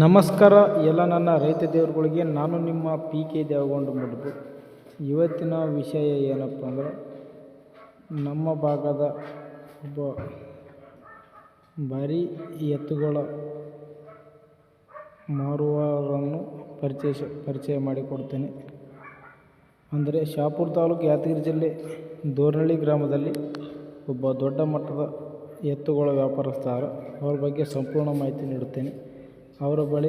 ನಮಸ್ಕಾರ ಎಲ್ಲ ನನ್ನ ರೈತ ದೇವರುಗಳಿಗೆ. ನಾನು ನಿಮ್ಮ PK ದೇವಗೊಂಡ ಮಡ್ಬು. ಇವತ್ತಿನ ವಿಷಯ ಏನಪ್ಪ ಅಂದರೆ, ನಮ್ಮ ಭಾಗದ ಒಬ್ಬ ಭಾರಿ ಎತ್ತುಗಳ ಮಾರುವವರನ್ನು ಪರಿಚಯ ಮಾಡಿಕೊಡ್ತೇನೆ. ಅಂದರೆ ಶಹಾಪುರ ತಾಲೂಕು ಯಾದಗಿರಿ ಜಿಲ್ಲೆ ದೋರ್ನಳ್ಳಿ ಗ್ರಾಮದಲ್ಲಿ ಒಬ್ಬ ದೊಡ್ಡ ಮಟ್ಟದ ಎತ್ತುಗಳ ವ್ಯಾಪಾರಸ್ಥರು. ಅವರ ಬಗ್ಗೆ ಸಂಪೂರ್ಣ ಮಾಹಿತಿ ನೀಡುತ್ತೇನೆ. ಅವರ ಬಳಿ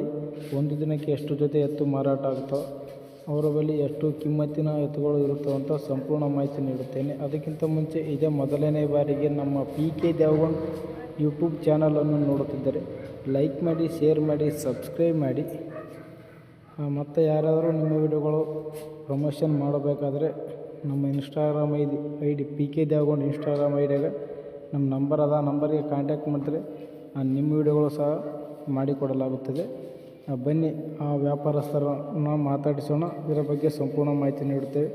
ಒಂದು ದಿನಕ್ಕೆ ಎಷ್ಟು ಜೊತೆ ಎತ್ತು ಮಾರಾಟ ಆಗ್ತಾವೆ, ಅವರ ಬಳಿ ಎಷ್ಟು ಕಿಮ್ಮತ್ತಿನ ಎತ್ತುಗಳು ಇರುತ್ತವೆ ಅಂತ ಸಂಪೂರ್ಣ ಮಾಹಿತಿ ನೀಡುತ್ತೇನೆ. ಅದಕ್ಕಿಂತ ಮುಂಚೆ ಇದೇ ಮೊದಲನೇ ಬಾರಿಗೆ ನಮ್ಮ PK ದೇವಗೊಂಡ ಯೂಟ್ಯೂಬ್ ಚಾನಲನ್ನು ನೋಡುತ್ತಿದ್ದರೆ ಲೈಕ್ ಮಾಡಿ, ಶೇರ್ ಮಾಡಿ, ಸಬ್ಸ್ಕ್ರೈಬ್ ಮಾಡಿ. ಮತ್ತು ಯಾರಾದರೂ ನಿಮ್ಮ ವಿಡಿಯೋಗಳು ಪ್ರಮೋಷನ್ ಮಾಡಬೇಕಾದ್ರೆ ನಮ್ಮ Instagram I D PK Devagonda Instagram ಐಡಿಯಾಗ ನಮ್ಮ ನಂಬರ್ ಅದ, ನಂಬರ್ಗೆ ಕಾಂಟ್ಯಾಕ್ಟ್ ಮಾಡಿದ್ರೆ ನಿಮ್ಮ ವಿಡಿಯೋಗಳು ಸಹ ಮಾಡಿಕೊಡಲಾಗುತ್ತದೆ. ಬನ್ನಿ ಆ ವ್ಯಾಪಾರಸ್ಥರನ್ನು ಮಾತಾಡಿಸೋಣ. ಇದರ ಬಗ್ಗೆ ಸಂಪೂರ್ಣ ಮಾಹಿತಿ ನೀಡುತ್ತೇವೆ.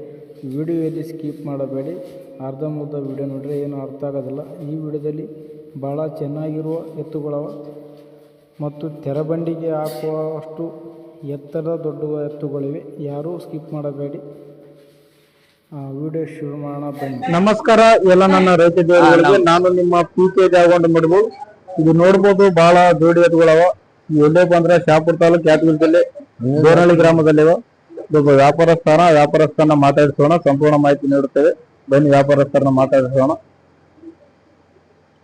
ವಿಡಿಯೋದಲ್ಲಿ ಸ್ಕಿಪ್ ಮಾಡಬೇಡಿ, ಅರ್ಧಂಬರ್ಧ ವಿಡಿಯೋ ನೋಡಿದರೆ ಏನು ಅರ್ಥ ಆಗೋದಿಲ್ಲ. ಈ ವಿಡಿಯೋದಲ್ಲಿ ಭಾಳ ಚೆನ್ನಾಗಿರುವ ಎತ್ತುಗಳವ ಮತ್ತು ತೆರಬಂಡಿಗೆ ಹಾಕುವಷ್ಟು ಎತ್ತರದ ದೊಡ್ಡ ಎತ್ತುಗಳಿವೆ. ಯಾರೂ ಸ್ಕಿಪ್ ಮಾಡಬೇಡಿ. ವಿಡಿಯೋ ಶುರು ಮಾಡೋಣ ಬನ್ನಿ. ನಮಸ್ಕಾರ ಎಲ್ಲ ನನ್ನ ರೈತ ದೇವರುಗಳಿಗೆ. ನಾನು ನಿಮ್ಮ PK ದೇವಗೊಂಡ ಮಡ್ಬು. ಇದು ನೋಡ್ಬೋದು, ಬಹಳ ಜೋಡಿ ಎತ್ತುಗಳವ. ಎಲ್ಲೇ ಬಂದ್ರೆ ಶಹಾಪುರ ತಾಲೂಕು ಯಾದಗಿರಿ ಜಿಲ್ಲೆ ದೋರ್ನಳ್ಳಿ ಗ್ರಾಮದಲ್ಲಿವ. ಒಬ್ಬ ವ್ಯಾಪಾರಸ್ಥರನ್ನ ಮಾತಾಡಿಸೋಣ, ಸಂಪೂರ್ಣ ಮಾಹಿತಿ ನೀಡುತ್ತೇವೆ. ಬನ್ನಿ ವ್ಯಾಪಾರಸ್ಥರನ್ನ ಮಾತಾಡಿಸೋಣ.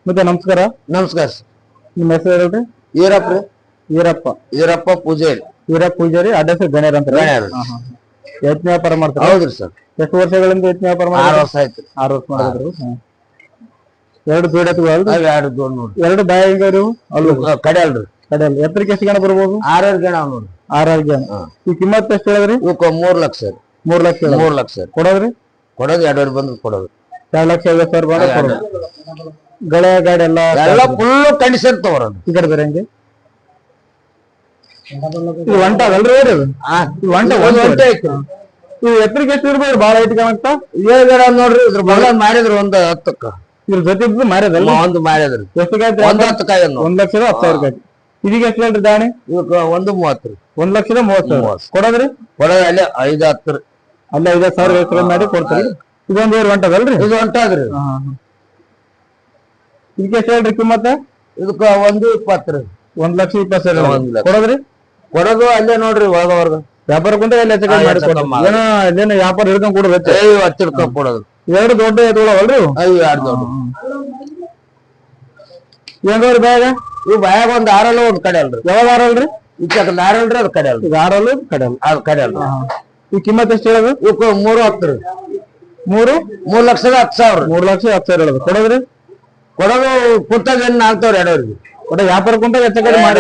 ಮತ್ತೆ ನಮಸ್ಕಾರ. ನಮಸ್ಕಾರ ಸರ್. ನಿಮ್ಮ ಹೆಸರು ಹೇಳ್ರಿ? ಈರಪ್ಪ ಪೂಜಾರಿ. ಪೂಜಾರಿ. ಅಡ್ರೆಸ್ ಗಣ್ಯರ್ ಅಂತ. ಯತ್ನ ವ್ಯಾಪಾರ ಮಾಡ್ತಾರೆ? ಹೌದ್ರಿ ಸರ್. ಎಷ್ಟು ವರ್ಷಗಳಿಂದ ಯತ್ನ ವ್ಯಾಪಾರ? 6 ವರ್ಷ ಆಯ್ತು. 6 ವರ್ಷ ಮಾಡಿದ್ರು. ಎರಡು ಜೋಡಿ ಎತ್ತುಗಳು? ಎರಡು ಜೋಡಿ ನೋಡ್ರಿ. ಎರಡು ಬಾಯಿಗಾರು ಕಡೆ ಅಲ್ರಿ. ಎತ್ತರಕ್ಕೆ ಎಷ್ಟು ಗಣ ಬರ್ಬೋದು? 6 ಗಣ ನೋಡ್ರಿ. 6 ಗಣ. ಈ ಕಿಮ್ಮತ್ ಎಷ್ಟು ಹೇಳಿದ್ರಿ? ಇವಕ್ಕ 3 ಲಕ್ಷ. 3 ಲಕ್ಷ. 3 ಲಕ್ಷ ಕೊಡೋದ್ರಿ? ಕೊಡೋದು 2 ಬಂದ್ರೆ ಕೊಡೋದು 2,50,000 ಗಳೆ ಗಾಡಿ ಎಲ್ಲ ಫುಲ್ ಕಂಡೀಷನ್ ತಗೋರೋದು. ಈ ಕಡೆ ಬೇರೆ ಹಂಗೆ ಇದು ಒಂಟ ಅದಲ್ರಿ? ಒಂಟ ಐತಿ. ಇವು ಎತ್ತರಕ್ಕೆ ಎಷ್ಟು ಇರ್ಬೋದು? ಭಾಳ ಐತಿ ಕಾಣಕ್ತ. 7 ಗಣ ನೋಡ್ರಿ. ಇದ್ರ ಬಗಲ ಮಾರಿದ್ರು ಒಂದು 10ಕ್ಕ. ಇದ್ರ ಜೊತೆ ಮಾರ್ಯದಲ್ಲ? ಒಂದು ಮಾರಿದ್ರಿ. ಎಷ್ಟು ಕಾಯ್ತು? 1,10,000. 1,10,000 ಕಾಯ್ತು. ಇದೀಗ ಎಷ್ಟು ಹೇಳ್ರಿ ದಾಣಿ? ಇವಕ್ಕ 1,30,000. 1,30,000 ಕೊಡೋದ್ರಿ? ಕೊಡೋದು ಅಲ್ಲೇ 5-10. ಅಲ್ಲೇ 5,000 ಹೆಸರು ಮಾಡಿ ಕೊಡ್ತೀರಿ. ಇದೊಂದು ಹೊಂಟದಲ್ರಿ? ಇದು ಹೊಂಟದ್ರಿ. ಇದಕ್ಕೆ ಎಷ್ಟು ಹೇಳ್ರಿ ಕಿಮ್ಮತ್ತ? ಇದಕ್ಕ 1,20,000. 1,20,000 ಕೊಡೋದ್ರಿ? ಕೊಡೋದು ಅಲ್ಲೇ ನೋಡ್ರಿ ಒಳಗವರ್ಗ ವ್ಯಾಪಾರ ಕುಂತ ಎಲ್ಲ ಏನೋ ವ್ಯಾಪಾರ ಹಿಡ್ಕೊಂಡ್ ಕೊಡೋದು. ಹಚ್ಚಿಡ್ಕೊಂಡ್ ಕೊಡೋದು. ಎರಡು ದೊಡ್ಡ ಎತ್ತುಗಳವಲ್ರಿ? 2 ದೊಡ್ಡ. ಹೆಂಗವ್ರಿ ಬ್ಯಾಗ? ಇವ್ ಬ್ಯಾಗ್ ಒಂದ್ 6 ಒಂದ್ ಕಡೆ ಅಲ್ರಿ. ಯಾವಾಗ ಆರಲ್ರಿ? ಈಚಕ್ 6 ಅಲ್ರಿ. ಅದ್ ಕಡೆ ಅಲ್ರಿ. 6 ಕಡೆ ಅದ್ ಕಡೆ ಅಲ್ರಿ. ಈ ಕಿಮ್ಮತ್ ಎಷ್ಟು ಹೇಳೋದು? ಇವಕ್ಕ 3,10,000. 3,10,000. 3,10,000 ಹೇಳೋದು. ಕೊಡೋದ್ರಿ? ಕೊಡೋದು ಪುಸ್ತಕ ಏನ್ ಆಗ್ತಾವ್ರಿ 2 ಒಟ್ಟ ವ್ಯಾಪಾರ ಕುಂಟಾಗ ಹೆಚ್ಚು ಕಡೆ ಮಾಡಿ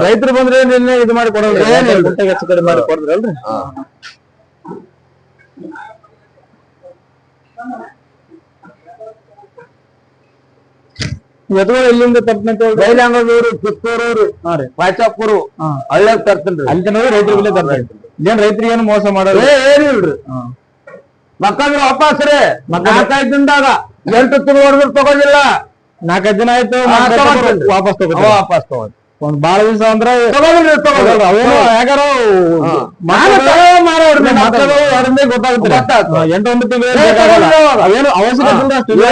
ರೈತರು ಬಂದ್ರೆ ಇದು ಮಾಡಿ ಕೊಡೋದು. ಕುಂಟಾಗ ಹೆಚ್ಚು ಕಡೆ ಮಾಡಿ ಕೊಡ್ದ್ರಲ್ರಿ? ಎತ್ತುಗಳು ಎಲ್ಲಿಂದ ತರ್ತಂತ? ಬೈಲಂಗದೂರು, ಕಿತ್ತೂರೂರು, ಪಾಚಾಪುರು, ಹಳ್ಳ್ಯಾಗ ತರ್ತೇನ್ರಿ. ಅಲ್ಲಿ ತನಕ ರೈತರಿಗೆ ತರ್ತಾರೆ. ಏನ್ ರೈತರಿಗೆ ಏನು ಮೋಸ ಮಾಡೋದು ಏನಿಲ್ರಿ. ಮಕ್ಕಳು ವಾಪಸ್ರಿ 4-5 ದಿನದಾಗ 8 ತಿಂಗಳು ಹೊಡೆದ್ರು ತಗೋದಿಲ್ಲ. 4-5 ದಿನ ಆಯ್ತು ವಾಪಸ್ ತಗೋದು. ಒಂದ್ ಬಾಳ ದಿವಸ ಅಂದ್ರೆ ತಗೋದಿಲ್ಲ. ಅವೇನು ಯಾಕಾರೋ ಗೊತ್ತಾಗುತ್ತೆ. 8-9 ತಿಂಗಳು ಅವೇನು ಅವಶ್ಯಕತೆ ಇಲ್ಲ.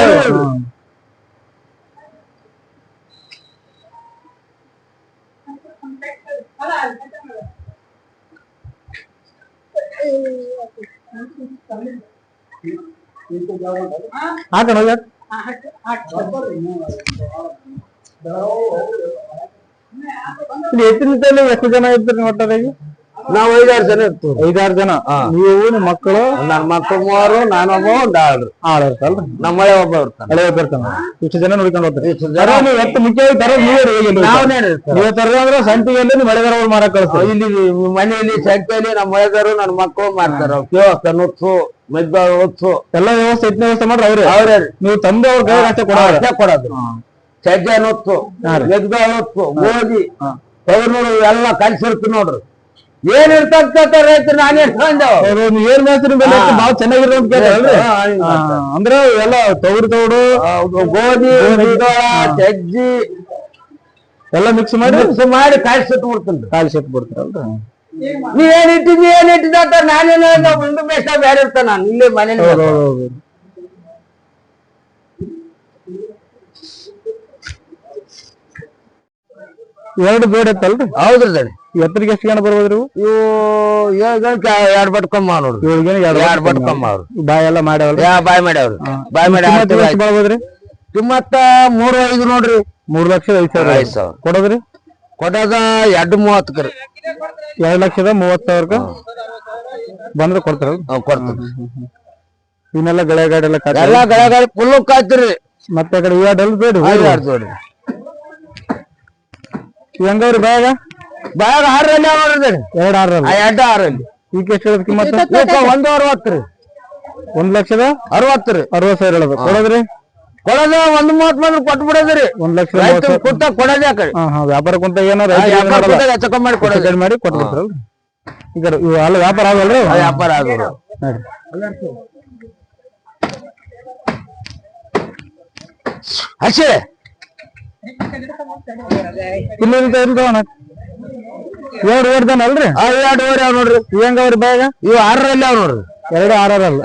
ಹಾಕೋಣ ಎತ್ತಿನ ಎಷ್ಟು ಜನ ಇರ್ತೀರಿ ಒಟ್ಟಾಗಿ? ನಾವು 5-6 ಜನ ಇರ್ತೀವಿ. 5-6 ಜನ. ನೀವು ನಿಮ್ಮ ಮಕ್ಕಳು? ನನ್ನ ಮಕ್ಕಳು 3, ನಾನೊಬ್ಬ, ಒಂದು ಆಳ್ರಿ. ಇರ್ತಲ್ರಿ? ನಮ್ಮ ಹಳೆ ಒಬ್ಬ ಇರ್ತಾನೆ. ಹಳೆ ಒಬ್ಬ ಇರ್ತಾನ. ಇಷ್ಟು ಜನ ನೋಡ್ಕೊಂಡು ಹೋಗ್ತಾರೆ. ಎತ್ತು ಮುಖ್ಯವಾಗಿ ತರೋದು ನೀವೇ ತರೋದು ಅಂದ್ರೆ ಸಂತಿಗೆಲ್ಲಿ ನೀವು ಮಳೆಗಾರವ್ರು ಮಾರಕ್ ಕಳಿಸ್ತಾರೆ. ಇಲ್ಲಿ ಮನೆಯಲ್ಲಿ ಸಂತೆಯಲ್ಲಿ ನಮ್ಮ ಮಳೆಗಾರರು ನನ್ನ ಮಕ್ಕಳು ಮಾಡ್ತಾರ. ವ್ಯವಸ್ಥೆ ನುಚ್ಚು, ಮೆದ್ದಾಳು ಹೊತ್ತು ಎಲ್ಲ ವ್ಯವಸ್ಥೆ ಎತ್ತಿನ ವ್ಯವಸ್ಥೆ ಮಾಡ್ರಿ ಅವ್ರೇ. ನೀವು ತಂದೆ ಅವ್ರ ಕೈ ಅಷ್ಟೇ ಕೊಡೋದು. ಸಜ್ಜೆ ಹೊತ್ತು, ಮೆದ್ದಾಳು ಹೊತ್ತು, ಗೋಧಿ, ತೊಗರಿನೂರು ಎಲ್ಲ ಕಲ್ಸಿರ್ತೀವಿ ನೋಡ್ರಿ. ಏನ್ ಇರ್ತಂತ ರೈತರು ನಾನೇನ್ ಏನ್ ಮೇಸ್ತ್ರಿ ಮೇಲೆ ಬಾಳ ಚೆನ್ನಾಗಿರೋ ಅಂದ್ರೆ ಎಲ್ಲ ತೊಗರಿ ತೋಡು, ಗೋಧಿ, ಸಜ್ಜಿ ಎಲ್ಲ ಮಿಕ್ಸ್ ಮಾಡಿ ಕಾಯಿ ಸುಟ್ಟು ಬಿಡ್ತೀನಿ ಕಾಲಿ ಸೆಟ್ ಬಿಡ್ತಾರಲ್ರಿ. ನೀವೇನ್ ಇಟ್ಟಿದ್ದಿ ಏನ್ ಇಟ್ಟಿದ್ದ ಅಂತ ನಾನೇನ ಒಂದು ಬೇಷ ಬೇರೆ ಇರ್ತಾನ ನಾನು ಇಲ್ಲೇ ಮನೇಲಿ ಎರಡು ಜೋಡಿ ಐತಲ್ರಿ? ಹೌದ್ರಿ ದಣಿ. ಎತ್ತರಿಗೆ ಎಷ್ಟು ಗಣ ಬರ್ಬೋದ್ರಿ ಇವು 7 ಗಂಟೆ 2 ಬಟ್ ಕಮ್ಮ ನೋಡ್ರಿ. 2 ಬಟ್ ಕಮ್ಮ ಅವ್ರು ಬಾಯ್ ಎಲ್ಲ ಮಾಡ್ಯಾವಲ್ರಿ? ಬಾಯ್ ಮಾಡ್ಯಾವ್ರಿ. ಬಾಯ್ ಮಾಡಿ ಬರ್ಬೋದ್ರಿ? ಕಿಮ್ಮತ್ತ 3.5 ನೋಡ್ರಿ. 3,05,000 ಕೊಡೋದ್ರಿ? ಕೊಡೋದ 2.30 ರೀ. 2,30,000 ಬಂದ್ರೆ ಕೊಡ್ತಾರಲ್ರಿ? ಕೊಡ್ತೀವಿ. ಇವನ್ನೆಲ್ಲ ಗಳೆ ಗಾಡಿ ಎಲ್ಲ ಎಲ್ಲ ಗಳೆ ಗಾಡಿ ಫುಲ್ ಕಾಯ್ತಿರಿ. ಮತ್ತೆ ಆ ಕಡೆ ಇವಾಡಲ್ ಬೇಡಿ ನೋಡ್ರಿ. ಹೆಂಗವ್ರಿ ಬಾಯಾಗ? ಬಾಯಾಗ 6ರಲ್ಲಿ ನೋಡ್ರಿ. 2 6ರಲ್ಲಿ? 2 6ರಲ್ಲಿ. ಈಗ ಎಷ್ಟು ಹೇಳೋದು ಕಿಮ್ಮತ್ತ? 1.60 ರೀ. 1,60,000 ರೀ. 60,000 ಹೇಳೋದು. ಕೊಡೋದ್ರಿ? ಕೊಡೋದ 1.30 ಬಂದ್ರೆ ಕೊಟ್ಟು ಬಿಡೋದ್ರಿ. 1,30,000 ಕೊಟ್ಟ ಕೊಡೋದೇ ಆ ಕಡೆ. ವ್ಯಾಪಾರ ಕುಂತ ಏನೋ ಹೆಚ್ಚ ಕಮ್ಮಿ ಮಾಡಿ ಕೊಡೋದು ಮಾಡಿ ಕೊಟ್ಬಿಡ್ತಾರಲ್ರಿ? ಈಗ ಇವು ಅಲ್ಲ ವ್ಯಾಪಾರ ಆಗಲ್ರಿ? ವ್ಯಾಪಾರ ಆಗೋದು ಹಸಿ ಇಲ್ಲಿಂದ ಎರಡು ಅಲ್ರಿ? 2 ಅವ್ ನೋಡ್ರಿ. ಹೆಂಗವ್ರಿ ಬಾಯಾಗ? ಇವು 6ರಲ್ಲಿ ಅವ್ ನೋಡ್ರಿ. 2 6ರಲ್ಲಿ?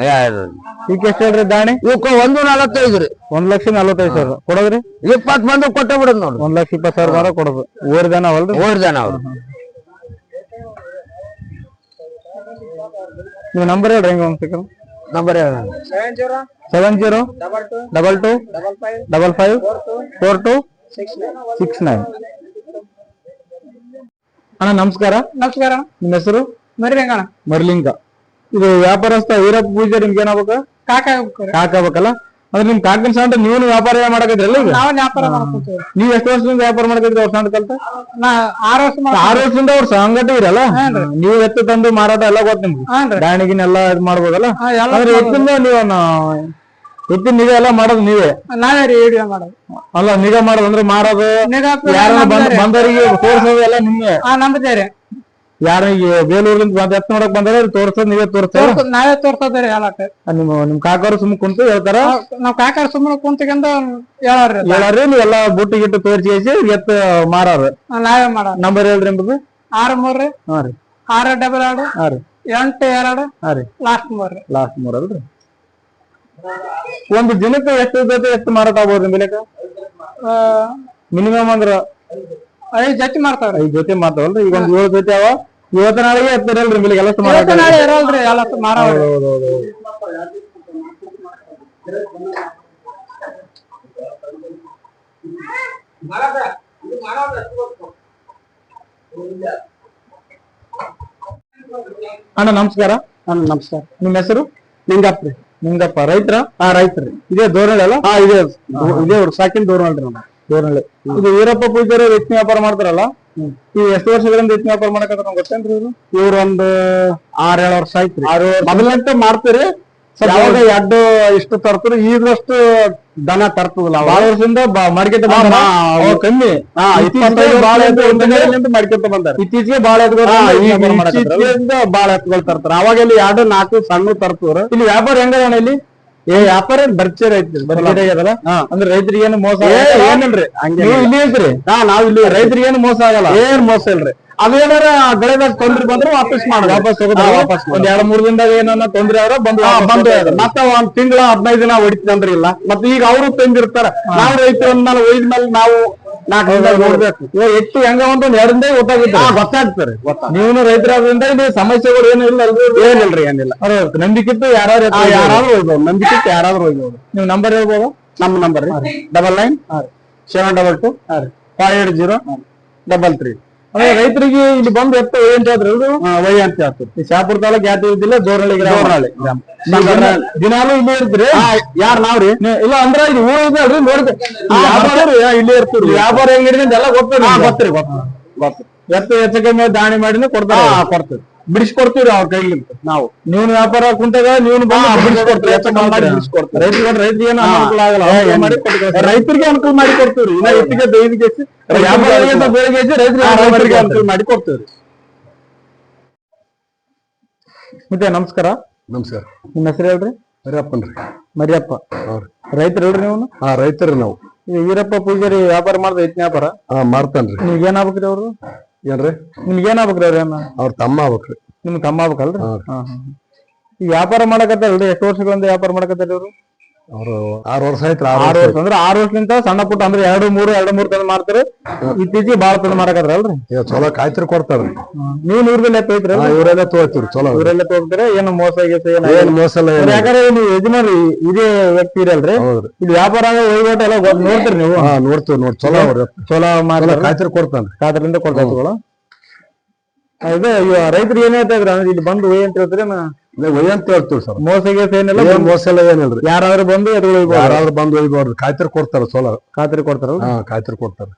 ಈಗ ಎಷ್ಟು ಹೇಳ್ರಿ ದಾಣಿ? ಇವಕ್ಕ 1.45 ರೀ. 1,45,000 ಕೊಡೋದ್ರಿ? 20 ಬಂದು ಕೊಟ್ಟೆ ಬಿಡೋದು ನೋಡ್ರಿ. 1,20,000 ಕೊಡೋದು. ಓರಿದಾನ ಅವಲ್ರಿ? ಓರಿದಾನ ಅವ್ರು. ನೀವು ನಂಬರ್ ಹೇಳ್ರಿ ಹೆಂಗ ಒಂದ್ ನಂಬರ್ 70 22 55 4269. ಅಣ್ಣ ನಮಸ್ಕಾರ. ನಮಸ್ಕಾರ. ನಿಮ್ಮ ಹೆಸರು? ಮರಿಲಿಂಗಣ್ಣ. ಮರಿಲಿಂಗ. ಇದು ವ್ಯಾಪಾರಸ್ಥ ವೀರಪ್ಪ ಪೂಜಾರಿ ನಿಮ್ಗೆ ಏನಾಗ್ಬೇಕ? ಕಾಕ ಆಗ್ಬೇಕಲ್ಲ? ಅಂದ್ರೆ ನಿಮ್ ಕಾಕನ ಸಂಟ ನೀವು ವ್ಯಾಪಾರ ಮಾಡಕೈತ್ರಲ್ಲ? ಈಗ ನಾವ್ ವ್ಯಾಪಾರ ಮಾಡ್ಕೊತೀವಿ. ನೀವ್ ಎಷ್ಟು ವರ್ಷದಿಂದ ವ್ಯಾಪಾರ ಮಾಡಕೈತ್ರಿ ಅವ್ರ ಸಂಟ ಕಲ್ತ? 6 ವರ್ಷ. 6 ವರ್ಷದಿಂದ ಅವ್ರ ಸಂಗಟ ಇರಲ್ಲ? ನೀವು ಎತ್ತು ತಂದು ಮಾರಾಟ ಎಲ್ಲ ಗೊತ್ತ ನಿಮ್ಗೆ? ದಾಣಿಗಿನೆಲ್ಲ ಇದು ಮಾಡ್ಬೋದಲ್ಲ? ಅಂದ್ರೆ ಎತ್ತಿಂದ ನೀವು ಎತ್ತಿನ ನಿಗಾ ಎಲ್ಲ ಮಾಡೋದು ನೀವೇ? ನಾವೇ ರೀ ವಿಡಿಯೋ ಮಾಡೋದು. ಅಲ್ಲ ನಿಗಾ ಮಾಡೋದು ಅಂದ್ರೆ ಮಾರೋದು ಬಂದವರಿಗೆ ತೋರ್ಸೋದು ಎಲ್ಲ ನಿಮ್ಗೆ? ನಂಬಿದ್ದೇರಿ. ಯಾರಿಗೆ ಬೇಲೂರಿಂದ ಬಂದ ಎತ್ತ ನೋಡಕ್ ಬಂದಾರ ತೋರ್ಸೋದು ನೀವೇ ತೋರ್ಸೋದು? ನಾವೇ ತೋರ್ಸೋದ್ರಿ ಎಲ್ಲಾಟ. ನಿಮ್ ಕಾಕವ್ರು ಸುಮ್ ಕುಂತು ಹೇಳ್ತಾರ? ನಾವ್ ಕಾಕಾರ ಸುಮ್ಮನೆ ಕುಂತ್ಕೊಂಡು ಹೇಳಾರ್ರಿ. ನೀವೆಲ್ಲ ಬುಟ್ಟಿ ಗಿಟ್ಟು ತೋರಿಸಿ ಎತ್ತ ಮಾರಾರ? ನಾವೇ ಮಾಡೋದು. ನಂಬರ್ ಹೇಳ್ರಿ ನಿಮ್ದು? 63 ಹಾ ರೀ. 622 82 ಲಾಸ್ಟ್ 3 ಲಾಸ್ಟ್ 3 ಅಲ್ರಿ? ಒಂದು ದಿನಕ್ಕೆ ಎಷ್ಟು ಜೊತೆ ಎಷ್ಟು ಮಾರಾಟ ಆಗ್ಬೋದು ನಿಮ್ ಬೆಲೆಕ? ಮಿನಿಮಮ್ ಅಂದ್ರ 5 ಜೊತೆ ಮಾಡ್ತಾವ್ರಿ. 5 ಜೊತೆ ಮಾಡ್ತಾವಲ್ರಿ? ಈಗ ಒಂದ್ 7 ಜೊತೆ ಅವ. ಇವತ್ತ ನಾಳೆಗೆ ಎತ್ತಿರಲ್ರಿ ಬೆಲೆಗೆ ಎಲ್ಲ ಮಾರಾಟ? ನಾಳೆ ಇರಲ್ರಿ ಎಲ್ಲ ಮಾರಾಟ. ಅಣ್ಣ ನಮಸ್ಕಾರ. ನಮಸ್ಕಾರ. ನಿಮ್ ಹೆಸರು? ನಿಂಗಪ್ಪ ರೀ. ನಿಂಗಪ್ಪ. ರೈತರ? ರೈತ್ರಿ. ಇದೇ ದೋರ್ನಳ್ಳಿ ಅಲ್ಲ? ಇದೇ ಸಾಕಿನ ದೋರ್ನಳ್ಳಿ ನಮ್ಮ ದೋರ್ನಳ್ಳಿ. ಇದು ವೀರಪ್ಪ ಪೂಜಾರಿ ಎತ್ತಿನ ವ್ಯಾಪಾರ ಮಾಡ್ತಾರಲ್ಲ? ಈ ಎಷ್ಟು ವರ್ಷಗಳಿಂದ ಎತ್ತಿನ ವ್ಯಾಪಾರ ಮಾಡಕತ್ತಾರ ಗೊತ್ತೇನ್ರಿ ಇವ್ರು? ಇವ್ರು ಒಂದು 6-7 ವರ್ಷ ಆಯ್ತ್ರಿ. 6 ವರ್ಷ ಮೊದಲಂತ ಮಾಡ್ತೀರಿ. ಯಾವಾಗ ಎಡ್ಡು ಇಷ್ಟು ತರ್ತೀರಿ, ಈಗಷ್ಟು ದನ ತರ್ತದಲ್ಲ. ಬಹಳ ವರ್ಷದಿಂದ ಮಾಡ್ಕೊಂತ ಕಮ್ಮಿ. ಮಾಡ್ಕೊಂತ ಬಂದಾರ. ಇತ್ತೀಚೆಗೆ ಬಾಳ ಬಾಳ ಎತ್ತುಗಳು ತರ್ತಾರ. ಅವಾಗ ಇಲ್ಲಿ 2-4 ಸಣ್ಣ ತರ್ತವ್ರ. ಇಲ್ಲಿ ವ್ಯಾಪಾರ ಹೆಂಗದ ಇಲ್ಲಿ? ವ್ಯಾಪಾರ ಬರ್ಚೇರ್ ಐತ್ರಿ. ಅಂದ್ರೆ ರೈತರಿಗೆ ಏನು ಮೋಸ ಏನಿಲ್ರಿ. ಹಂಗೆ ಇಲ್ಲಿ ಐತ್ರಿ? ನಾವ್ ಇಲ್ಲಿ ರೈತರಿಗೆ ಏನು ಮೋಸ ಆಗಲ್ಲ? ಏನ್ ಮೋಸ ಇಲ್ರಿ. ಅದೇನಾರ ಬೆಳೆದಾಗ ತೊಂದ್ರೆ ಬಂದ್ರೆ ವಾಪಸ್ ಮಾಡೋದು. ಒಂದ್ 2-3 ದಿನದಾಗ ಏನಾರ ತೊಂದ್ರೆ ಆದ್ರೆ ಬಂದು ಮತ್ತೆ 1 ತಿಂಗಳ 15 ದಿನ ಹೊಡಿತಂದ್ರೆ ಇಲ್ಲ. ಮತ್ತೆ ಈಗ ಅವರು ತಂದಿರ್ತಾರ. ನಾವು ರೈತರು ಅಂದ್ಮೇಲೆ ಒಯ್ದ್ಮೇಲೆ ನಾವು 4 ದಿನ ನೋಡ್ಬೇಕು. ಎಷ್ಟು ಹೆಂಗ ಒಂದು 2 ದಿನ ಗೊತ್ತಾಗ್ತಾರೆ. ನೀವು ರೈತರಾದ್ರಿಂದ ಇಲ್ಲಿ ಸಮಸ್ಯೆಗಳು ಏನು ಇಲ್ಲ ಅಲ್ರಿ? ಏನಿಲ್ರಿ, ಏನಿಲ್ಲ. ನಂಬಿಕೆ ಇತ್ತು ಯಾರಾದ್ರೂ ಹೋಗ್ಬೋದು. ನಂಬಿಕೆ ಇತ್ತು ಯಾರಾದ್ರೂ ಹೋಗ್ಬೋದು. ನೀವು ನಂಬರ್ ಹೇಳ್ಬೋದು? ನಮ್ಮ ನಂಬರ್ 99 722 580 333. ರೈತರಿಗೆ ಇಲ್ಲಿ ಬಂದು ಎತ್ತ ಅಂತ ಹೇಳ್ರಿ? ವೈ ಅಂತ ಹೇಳ್ತೀವಿ. ಶಾಪುರ ತಾಲೂಕ್ ಯಾತಿ ಇದ್ದಿಲ್ಲ, ದೋರ್ನಳ್ಳಿ ಗ್ರಾಮ. ದಿನಾಲು ಇಲ್ಲೇ ಇರ್ತೀರಿ? ಯಾರು ನಾವ್ರಿ? ಇಲ್ಲ ಅಂದ್ರ ಇದು ಊರು ಇದೆ ಅಲ್ರಿ? ನೋಡಿದ್ರಿ ಇಲ್ಲೇ ಇರ್ತೀರಿ. ವ್ಯಾಪಾರ ಹೆಂಗ್ ಹಿಡಿದ್ರೆ ಎಲ್ಲ ಗೊತ್ತಿರಿ. ಎತ್ತ ಹೆಚ್ಚ ಕಮ್ಮಿ ದಾಣಿ ಮಾಡಿನ ಕೊಡ್ತೀವಿ. ಬಿಡಿಸ್ಕೊಡ್ತೀವಿ ಅವ್ರ ಕೈಲಿಂತ. ನಾವು ನೀವು ವ್ಯಾಪಾರ ಕುಂತಾಗ ನೀವು ಬಿಡಿಸ್ಕೊಡ್ತೀವಿ. ರೈತರಿಗೆ ಏನು ಅನುಕೂಲ ಆಗಲ್ಲ. ರೈತರಿಗೆ ಅನುಕೂಲ ಮಾಡಿ ಕೊಡ್ತೀವ್ರಿ. ಇನ್ನ ಎತ್ತಿಗೆ ದೈವಿಗೆ ರೈತರಿಗೆ ಅನುಕೂಲ ಮಾಡಿ ಕೊಡ್ತೀವ್ರಿ. ಮತ್ತೆ ನಮಸ್ಕಾರ. ನಮಸ್ಕಾರ. ನಿಮ್ಮ ಹೆಸರು ಹೇಳ್ರಿ? ಮರಿಯಪ್ಪನ್ರಿ. ಮರಿಯಪ್ಪ. ರೈತರು ಹೇಳ್ರಿ ನೀವು? ರೈತರು ನಾವು. ಈ ವೀರಪ್ಪ ಪೂಜಾರಿ ವ್ಯಾಪಾರ ಮಾಡ್ದ ಎತ್ತಿನ ವ್ಯಾಪಾರ ಮಾಡ್ತಾನ್ರಿ. ನಿಮ್ಗೆ ಏನ್ ಆಗ್ಬೇಕ್ರಿ ಅವ್ರು? ಏನ್ರಿ ನಿಮ್ಗೆ ಏನ್ ಆಗ್ಬೇಕ್ರಿ ಅವ್ರ ಏನ? ಅವ್ರ ತಮ್ಮ ಆಗ್ಬೇಕ್ರಿ. ನಿಮ್ ತಮ್ಮ ಆಗ್ಬೇಕಲ್ರಿ? ಈ ವ್ಯಾಪಾರ ಮಾಡಕತ್ತಾರಲ್ರಿ, ಎಷ್ಟು ವರ್ಷಗಳಿಂದ ವ್ಯಾಪಾರ ಮಾಡಕತ್ತಾರ ಅವ್ರು? ಅವ್ರು 6 ವರ್ಷ ಆಯ್ತು. 6 ವರ್ಷ ಅಂದ್ರೆ 6 ವರ್ಷದಿಂದ ಸಣ್ಣ ಪುಟ್ಟ ಅಂದ್ರೆ 2-3 ತಂದ್ ಮಾಡ್ತಾರೆ. ಇತ್ತೀಚೆಗೆ ಬಾಳ ತಂದ್ ಮಾರಕತ್ತಾರಲ್ರಿ? ಚಲೋ ಕಾಯ್ತಿರಿ ಕೊಡ್ತಾರ್ರಿ. ನೀವು ನೂರದಲ್ಲೇ ತೊಯ್ತಿರ? ಇವರೆಲ್ಲ ತಗೋತೀರಿ ಚಲೋ. ಇವರೆಲ್ಲ ತಗೋತೀರ? ಏನು ಮೋಸ ಗೀಸ ಏನ್ ಮೋಸ ಇಲ್ಲ. ಯಾಕಂದ್ರೆ ನೀವು ಯಜಮಾನ್ರಿ ಇದೇ ವ್ಯಕ್ತಿ ಇರಲ್ರಿ, ಇಲ್ಲಿ ವ್ಯಾಪಾರ ವಹಿವಾಟ ಎಲ್ಲ ನೋಡ್ತೀರಿ ನೀವು? ನೋಡ್ತೀವಿ ಚಲೋ ಅವ್ರ ಚಲೋ ಮಾರ ಕಾಯ್ತಿರಿ ಕೊಡ್ತಾನ್ರಿ. ಕಾದ್ರಿಂದ ಕೊಡ್ತಾಯಿಗಳು. ಇದು ರೈತರು ಏನ್ ಹೇಳ್ತಾ ಇದ್ರ ಅಂದ್ರೆ ಇಲ್ಲಿ ಬಂದು ಒಯ್ ಅಂತ ಹೇಳ್ತೀರಿ? ಒಯ್ ಅಂತ ಹೇಳ್ತೀವಿ ಸರ್. ಮೋಸ ಗೀಸ ಏನಿಲ್ಲ? ಮೋಸ ಎಲ್ಲ ಏನಿಲ್ರಿ. ಯಾರಾದ್ರೂ ಬಂದು ಯಾರಾದ್ರೂ ಬಂದು ಒಯ್ಬಾರ್ದು. ಕಾಯ್ತಿರಿ ಕೊಡ್ತಾರ ಚಲೋ. ಖಾತ್ರಿ ಕೊಡ್ತಾರ? ಕಾಯ್ತಿರಿ ಕೊಡ್ತಾರ.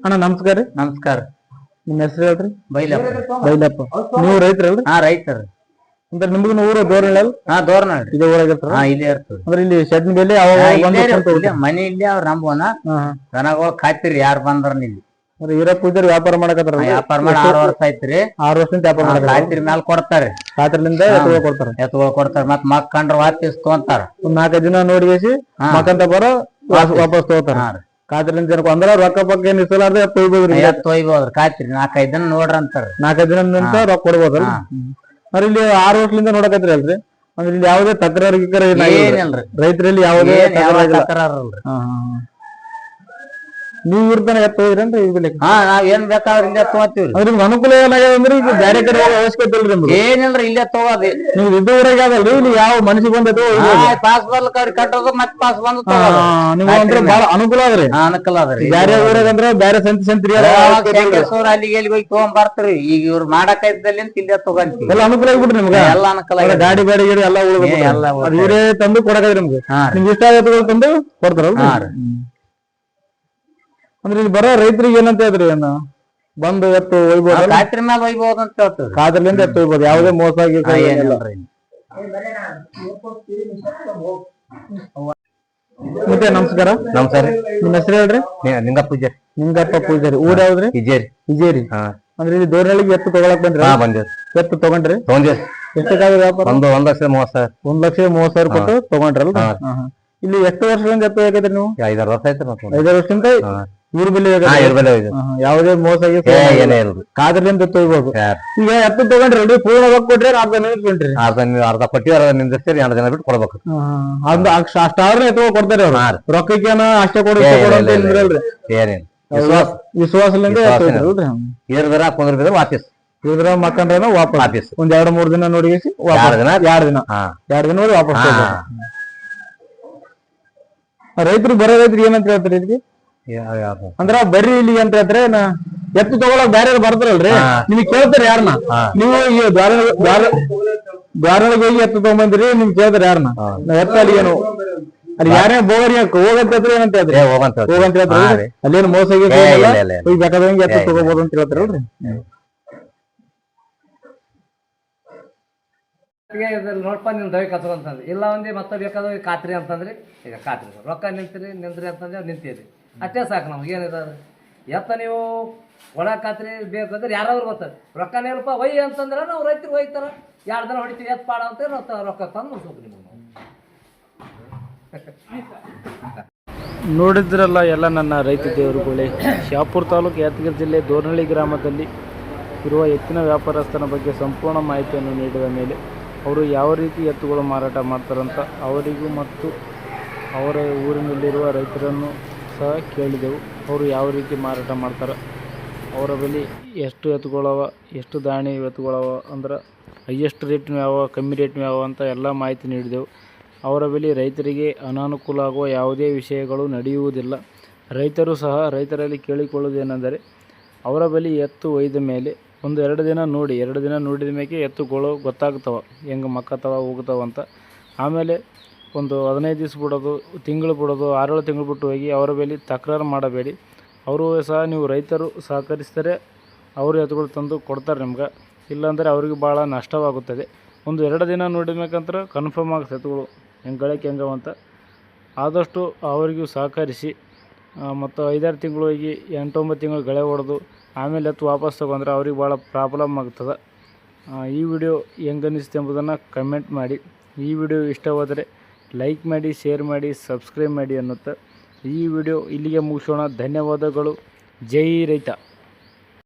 ಅಣ್ಣ ನಮಸ್ಕಾರ. ನಮಸ್ಕಾರ. ನಿಮ್ಮ ಹೆಸರು ಹೇಳ್ರಿ? ಬೈಲಪ್ಪ. ಬೈಲಪ್ಪ. ನೀವು ರೈತರಲ್ರಿ? ರೈತರ. ಅಂದ್ರೆ ನಿಮ್ಗೂ ಊರು ದೋರ್ನಳ್ಳಿ? ದೋರ್ನಳ್ಳಿ. ಇದೇ ಊರಾಗಿರ್ತಾರ? ಇಲ್ಲೇ ಇರ್ತದೆ. ಅಂದ್ರೆ ಇಲ್ಲಿ ಶೆಡ್ ಮೇಲೆ ಮನೆ ಇಲ್ಲಿ ಅವ್ರ ನಂಬೋನ ದನಗಳು ಕಾಯ್ತಿರಿ ಯಾರು ಬಂದ್ರ ಇಲ್ಲಿ. ವೀರಪ್ಪ ಪೂಜಾರಿ ವ್ಯಾಪಾರ ಮಾಡಕತ್ತಾರ? ವ್ಯಾಪಾರ ಮಾಡಿ 6 ವರ್ಷ ಆಯ್ತ್ರಿ. 6 ವರ್ಷದಿಂದ ವ್ಯಾಪಾರ ಮಾಡಕತ್ತಾರ. ಕಾಯ್ತಿರಿ ಮ್ಯಾಲ ಕೊಡ್ತಾರೆ. ಖಾತ್ರಿಲಿಂದ ಕೊಡ್ತಾರ? ಎತ್ತುಗಳು ಕೊಡ್ತಾರ. ಮತ್ ಮಕ್ಕಂಡ್ರ ವಾಪಸ್ ತಗೊಂತಾರ. ಒಂದ್ 4 ದಿನ ನೋಡಿಸಿ ಮಕ್ಕಂತ ಬರೋ ವಾಪಸ್ ತಗೋತಾರ. ಖಾತ್ರಿಲಿಂದ ಅಂದ್ರೆ ರೊಕ್ಕ ಪಕ್ಕ ಏನ್ ಇಸಲಾರ್ದೆ ಎತ್ತು ಒಯ್ಬೋದ್ರಿ? ಎತ್ತು ಒಯ್ಬೋದ್ರಿ. ಕಾಯ್ತಿರಿ 4-5 ದಿನ ನೋಡ್ರಿ ಅಂತಾರ. 4 ದಿನ ನಿಂತ ರೊಕ್ಕ ಕೊಡ್ಬೋದಲ್ಲ? ಅಂದ್ರೆ ಇಲ್ಲಿ 6 ವರ್ಷದಿಂದ ನೋಡಕತ್ರಿ ಅಲ್ರಿ? ಅಂದ್ರೆ ಇಲ್ಲಿ ಯಾವುದೇ ತಕರಾರು ಏನಿಲ್ರಿ. ರೈತರಲ್ಲಿ ಯಾವುದೇ ತಕರಾರಲ್ರಿ. ನೀವ್ ಇರ್ತಾನೆ ಎತ್ತ ಹೋದ್ರೇನ್ರಿ? ನಾವ್ ಏನ್ ಬೇಕಾದ್ರೆ ಇಲ್ಲೇ ತಗೋತೀವ್ರಿ. ಅಂದ್ರೆ ನಿಮ್ಗೆ ಅನುಕೂಲ ಏನಾಗ್ಯದ ಅಂದ್ರೆ ಈಗ ಬೇರೆ ಕಡೆ ಹೋಗೋ ಅವಶ್ಯಕತೆ ಇಲ್ರಿ ನಿಮ್ಗೆ? ಏನಿಲ್ರಿ, ಇಲ್ಲೇ ತಗೋದಿ. ನಿಮ್ಗೆ ಇದು ಊರಾಗ ಅದಲ್ರಿ? ಇಲ್ಲಿ ಯಾವ ಮನುಷ್ಯ ಬಂದೈತೋ ಪಾಸ್ ಬರ್ಲಿಕ್ಕೆ ಅವ್ರಿಗೆ ಕಟ್ಟೋದು ಮತ್ತೆ ಪಾಸ್ ಬಂದು ನೀವು ಅಂದ್ರೆ ಬಹಳ ಅನುಕೂಲ ಅದ್ರಿ. ಅನುಕೂಲ ಅದ್ರಿ. ಬೇರೆ ಊರಾಗ ಅಂದ್ರೆ ಬೇರೆ ಸಂತಿ ಅಲ್ಲಿಗೆ ಎಲ್ಲಿ ಹೋಗಿ ತಗೊಂಡ್ ಬರ್ತೀರಿ. ಈಗ ಇವ್ರು ಮಾಡಕೈದಲ್ಲಿ ಅಂತ ಇಲ್ಲೇ ತಗೊಂತೀವಿ. ಎಲ್ಲ ಅನುಕೂಲ ಆಗ್ಬಿಟ್ರಿ ನಿಮ್ಗೆ? ಎಲ್ಲ ಅನುಕೂಲ. ಗಾಡಿ ಬಾಡಿಗೆ ಎಲ್ಲ ಇವರೇ ತಂದು ಕೊಡಕದ್ರಿ ನಿಮ್ಗೆ? ನಿಮ್ಗೆ ಇಷ್ಟ ಆಗತ್ತಗಳು ತಂದು ಕೊಡ್ತಾರಲ್ರಿ? ಅಂದ್ರೆ ಇಲ್ಲಿ ಬರೋ ರೈತರಿಗೆ ಏನಂತ ಹೇಳ್ರಿ? ಏನು ಬಂದು ಎತ್ತು ಒಯ್ಬೋದು? ಕಾಯ್ತಿರಿ ಮೇಲೆ ಒಯ್ಬೋದು ಅಂತ ಹೇಳ್ತೀವಿ. ಕಾದ್ರಲಿಂದ ಎತ್ತು ಒಯ್ಬೋದು, ಯಾವುದೇ ಮೋಸ ಏನಿಲ್ಲ. ಮತ್ತೆ ನಮಸ್ಕಾರ. ನಮಸ್ಕಾರ. ನಿಮ್ಮ ಹೆಸರು ಹೇಳ್ರಿ? ನಿಂಗಪ್ಪ ಪೂಜಾರಿ. ನಿಂಗಪ್ಪ ಪೂಜಾರಿ. ಊರ್ ಯಾವ್ದ್ರಿ? ವಿಜೇರಿ. ಅಂದ್ರೆ ಇಲ್ಲಿ ದೋರ್ನಳ್ಳಿಗೆ ಎತ್ತು ತಗೊಳಕ್ ಬಂದ್ರಿ? ಎತ್ತು ತಗೊಂಡ್ರಿ? ಎಷ್ಟಕ್ಕಾಗ ವ್ಯಾಪಾರ? 1,30,000. 1,30,000 ಕೊಟ್ಟು ತಗೊಂಡ್ರಲ್ರಿ? ಇಲ್ಲಿ ಎಷ್ಟು ವರ್ಷದಿಂದ ಎತ್ತು ಹೇಗಿದ್ರಿ ನೀವು? 5-6 ವರ್ಷ ಆಯ್ತು. 5 ವರ್ಷದಿಂದ ಇವ್ರ ಬೆಲೆ ಯಾವುದೇ ಮೋಸ ಕಾದ್ರಲಿಂದ ಎತ್ತು ಒಯ್ಬೋದು. ಈಗ ಎತ್ತು ತಗೊಂಡ್ರಿ ಪೂರ್ಣ ರೊಕ್ಕ ಕೊಟ್ರಿ? ಅರ್ಧ ಪಟ್ಟಿ ನಿಂದಿರ್ತೀರಿ. 2 ದಿನ ಬಿಟ್ಟು ಕೊಡ್ಬೇಕು. ಅಷ್ಟಾದ್ರೆ ಎತ್ತು ಕೊಡ್ತಾರೆ ಅವ್ರು. ರೊಕ್ಕಕ್ಕೇನ ಅಷ್ಟೇ ಕೊಡ್ರಿ ಏನೇನು ವಿಶ್ವಾಸಲಿಂದ ಕುಂದ್ರ ವಾಪಸ್ ಇದ್ರ ಮಕ್ಕಂಡ್ರ ವಾಪಸ್ ಒಂದ್ 2-3 ದಿನ ನೋಡಿ 2 ದಿನ ನೋಡಿ ವಾಪಸ್. ರೈತರು ಬರೋ ರೈತರಿಗೆ ಏನಂತ ಹೇಳ್ತಾರೆ ಇದಕ್ಕೆ? ಅಂದ್ರ ಬರ್ರಿ ಇಲ್ಲಿ ಅಂತ ಹೇಳ್ತಾರೆ. ಎತ್ತು ತಗೊಳಕ್ ಬೇರೆ ಬರ್ತಾರಲ್ರಿ, ನಿಮ್ಗೆ ಕೇಳ್ತಾರೆ ಯಾರನ್ನ? ನೀವು ದ್ವಾರೊಳಗೆ ಹೋಗಿ ಎತ್ತು ತಗೊಂಬಂದಿರಿ, ನಿಮ್ಗೆ ಕೇಳ್ತಾರೆ ಯಾರನ್ನ? ಎತ್ತ ಅಲ್ಲಿ ಏನು ಅಲ್ಲಿ ಯಾರೇ ಬೋಗರಿ ಹೋಗಂತ ಏನಂತ ಹೇಳ್ರಿ? ಹೋಗಂತ ಹೇಳ್ತಾರೆ. ಅಲ್ಲೇನು ಮೋಸ ಬೇಕಾದಂಗೆ ಎತ್ತು ತಗೋಬಹುದು ಅಂತ ಹೇಳ್ತಾರಲ್ರಿ? ನೋಡ್ಪ ನಿಮ್ ದವಿ ಕಸರು ಅಂತಂದ್ರೆ ಇಲ್ಲ ಒಂದೇ ಮತ್ತೆ ಬೇಕಾದ್ರೆ ಖಾತ್ರಿ ಅಂತಂದ್ರಿ. ಈಗ ಖಾತ್ರಿ ರೊಕ್ಕ ನಿಂತ್ರಿ ಅಂತಂದ್ರೆ ನಿಂತೀರಿ, ಅಷ್ಟೇ ಸಾಕು ನಮ್ಗೆ. ಏನಿದೆ ಎತ್ತ ನೀವು ಒಳ ಖಾತ್ರಿ ಬೇಕಂದ್ರೆ ಯಾರಾದ್ರು ಬರ್ತಾರೆ. ರೊಕ್ಕ ನೇರಪ್ಪ ಒಯ್ಯಿ ಅಂತಂದ್ರೆ ನಾವು ರೈತರು ಒಯ್ತಾರ. 2 ದಿನ ಹೊಡಿತೀವಿ ಎತ್ತು ಪಾಡ ಅಂತ ರೊಕ್ಕ ತಂದು ಮುಡ್ಸೋದು ನಿಮಗೆ. ನೋಡಿದ್ರಲ್ಲ ಎಲ್ಲ ನನ್ನ ರೈತ ದೇವರುಗಳೇ. ಶಾಪುರ ತಾಲೂಕು ಯಾದಗಿರಿ ಜಿಲ್ಲೆ ದೋರ್ನಳ್ಳಿ ಗ್ರಾಮದಲ್ಲಿ ಇರುವ ಎತ್ತಿನ ವ್ಯಾಪಾರಸ್ಥನ ಬಗ್ಗೆ ಸಂಪೂರ್ಣ ಮಾಹಿತಿಯನ್ನು ನೀಡಿದ ಮೇಲೆ ಅವರು ಯಾವ ರೀತಿ ಎತ್ತುಗಳು ಮಾರಾಟ ಮಾಡ್ತಾರಂತ ಅವರಿಗೂ ಮತ್ತು ಅವರ ಊರಿನಲ್ಲಿರುವ ರೈತರನ್ನು ಸಹ ಕೇಳಿದೆವು. ಅವರು ಯಾವ ರೀತಿ ಮಾರಾಟ ಮಾಡ್ತಾರೆ, ಅವರ ಬಳಿ ಎಷ್ಟು ಎತ್ತುಗಳವ, ಎಷ್ಟು ದಾಣಿ ಎತ್ತುಗಳವ, ಅಂದ್ರೆ ಹೈಯೆಸ್ಟ್ ರೇಟ್ನೂ ಯಾವ, ಕಮ್ಮಿ ರೇಟ್ನೂ ಯಾವ ಅಂತ ಎಲ್ಲ ಮಾಹಿತಿ ನೀಡಿದೆವು. ಅವರ ಬಳಿ ರೈತರಿಗೆ ಅನಾನುಕೂಲ ಆಗುವ ಯಾವುದೇ ವಿಷಯಗಳು ನಡೆಯುವುದಿಲ್ಲ. ರೈತರಲ್ಲಿ ಕೇಳಿಕೊಳ್ಳುವುದೇನೆಂದರೆ ಅವರ ಬಳಿ ಎತ್ತು ಒಯ್ದ ಮೇಲೆ 1-2 ದಿನ ನೋಡಿ, 2 ದಿನ ನೋಡಿದ ಮೇಲೆ ಎತ್ತುಗಳು ಗೊತ್ತಾಗ್ತವೆ ಹೆಂಗೆ ಮಕ್ಕತ್ತವ ಹೋಗ್ತಾವ ಅಂತ. ಆಮೇಲೆ ಒಂದು 15 ದಿವಸ ಬಿಡೋದು, ತಿಂಗಳು ಬಿಡೋದು, 6 ತಿಂಗಳು ಬಿಟ್ಟು ಹೋಗಿ ಅವರ ಮೇಲೆ ತಕರಾರು ಮಾಡಬೇಡಿ. ಅವರು ಸಹ ನೀವು ರೈತರು ಸಹಕರಿಸಿದರೆ ಅವರು ಎತ್ತುಗಳು ತಂದು ಕೊಡ್ತಾರೆ ನಿಮ್ಗೆ. ಇಲ್ಲಾಂದರೆ ಅವ್ರಿಗೆ ಭಾಳ ನಷ್ಟವಾಗುತ್ತದೆ. ಒಂದು 2 ದಿನ ನೋಡಿಬೇಕಂದ್ರೆ ಕನ್ಫರ್ಮ್ ಆಗುತ್ತೆ ಎತ್ತುಗಳು ಗಳಕ್ಕೆ ಹೆಂಗವಂತ. ಆದಷ್ಟು ಅವರಿಗೂ ಸಹಕರಿಸಿ. ಮತ್ತು 5-6 ತಿಂಗಳು ಹೋಗಿ 8-9 ತಿಂಗಳು ಗಳೆ ಹೊಡೆದು ಆಮೇಲೆ ಎತ್ತು ವಾಪಸ್ ತೊಗೊಂಡ್ರೆ ಅವ್ರಿಗೆ ಭಾಳ ಪ್ರಾಬ್ಲಮ್ ಆಗ್ತದೆ. ಈ ವಿಡಿಯೋ ಹೆಂಗೆ ಅನ್ನಿಸ್ತು ಎಂಬುದನ್ನು ಕಮೆಂಟ್ ಮಾಡಿ. ಈ ವಿಡಿಯೋ ಇಷ್ಟವಾದರೆ ಲೈಕ್ ಮಾಡಿ, ಶೇರ್ ಮಾಡಿ, ಸಬ್ಸ್ಕ್ರೈಬ್ ಮಾಡಿ ಅನ್ನುತ್ತೆ. ಈ ವಿಡಿಯೋ ಇಲ್ಲಿಗೆ ಮುಗಿಸೋಣ. ಧನ್ಯವಾದಗಳು. ಜೈ ರೈತ.